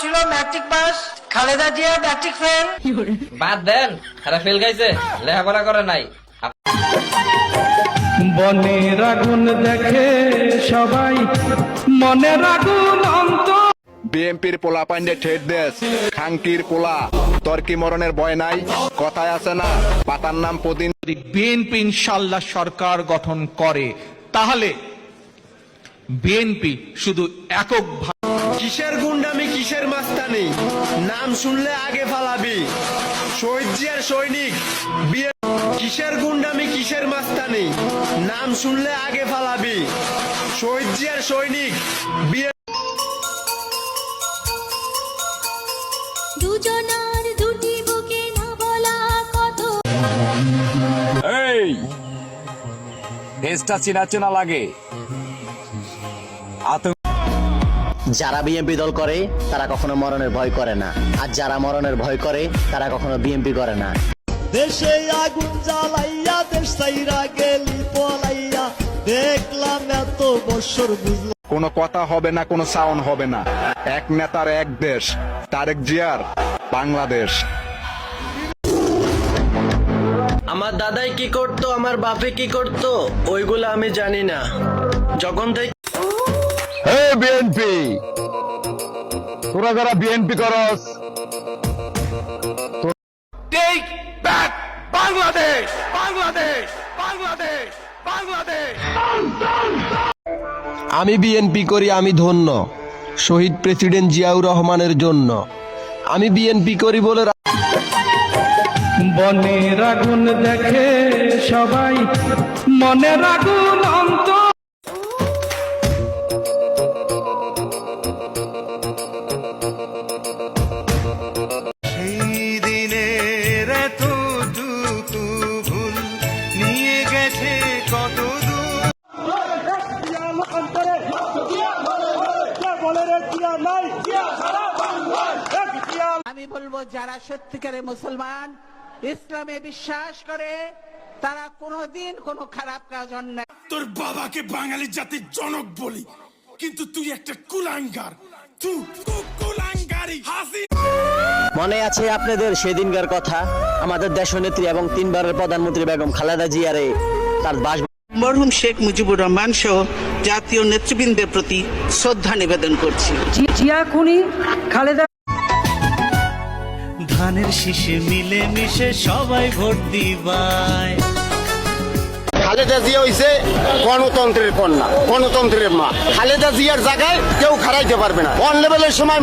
ছিল matric pass, Khaleda Zia matric fail. বাদ দেন, এরা ফেল গাইছে, লেখাপড়া করে নাই। বনের আগুন দেখে সবাই, মনের আগুন অন্তর। বিএনপির পোলা পান্ডে ঠেট দেশ, খাঙ্কির পোলা, তর্কি মরণের ভয় নাই, কথায় আছে না পাতার নাম পদিন। যদি বিএনপি ইনশাল্লাহ সরকার গঠন করে তাহলে বিএনপি শুধু একক কিসের গুন্ডামি কিসের মাস্তানি, নাম শুনলে আগে ফালাবি। শহীদ জিয়ার সৈনিক কিসের গুন্ডামি কিসের মাস্তানি, নাম শুনলে আগে ফালাবি। শহীদ জিয়ার সৈনিক দুজনার দুটি বুকে না বলা কত। এই দেশটা চেনা চেনা লাগে। যারা বিএনপি দল করে তারা কখনো মরণের ভয় করে না, আর যারা মরণের ভয় করে তারা কখনো বিএনপি করে না। দেশে আগুন জ্বালাইয়া দেশ সাইরা গেলি পলাইয়া, দেখলাম এত বছর বুঝলাম কোনো কথা হবে না, কোনো সাউন্ড হবে না। এক নেতার এক দেশ, তারেক জিয়ার বাংলাদেশ। আমার দাদাই কি করতো, আমার বাপে কি করতো, ওইগুলো আমি জানি না। যখন থেকে বিএনপি, তোরা যারা বিএনপি করস, টেক ব্যাক বাংলাদেশ, বাংলাদেশ, বাংলাদেশ, বাংলাদেশ। আমি বিএনপি করি, আমি ধন্য শহীদ প্রেসিডেন্ট জিয়াউর রহমানের জন্য। আমি বিএনপি করি বলে বনের আগুন দেখে সবাই, মনের আগুন অন্তর। সেই দিনের এতটুকু ভুল নিয়ে গেছে কত দূর। আমি বলবো যারা সত্যিকারে মুসলমান, ইসলামে বিশ্বাস করে, তারা কোনোদিন কোনো খারাপ কাজ অন্যায়। তোর বাবাকে বাঙালি জাতির জনক বলি, কিন্তু তুই একটা কুলাঙ্গার, তুই কুলাঙ্গারি হাসি। মনে আছে আপনাদের সেদিনকার কথা, আমাদের দেশনেত্রী এবং 3 বারের প্রধানমন্ত্রী বেগম খালেদা জিয়ারে তার বাস মরহুম শেখ মুজিবুর রহমান সহ জাতীয় নেতৃবৃন্দের প্রতি শ্রদ্ধা নিবেদন করছি। জিয়া খুনি খালেদা। ধানের শীষে মিলে মিশে সবাই ভোট দিবাই। খালেদা জিয়া হইছে গণতন্ত্রের কন্যা, গণতন্ত্রের মা। খালেদা জিয়ার জায়গায় কেউ খারাইতে পারবে না। অন লেভেলের সময়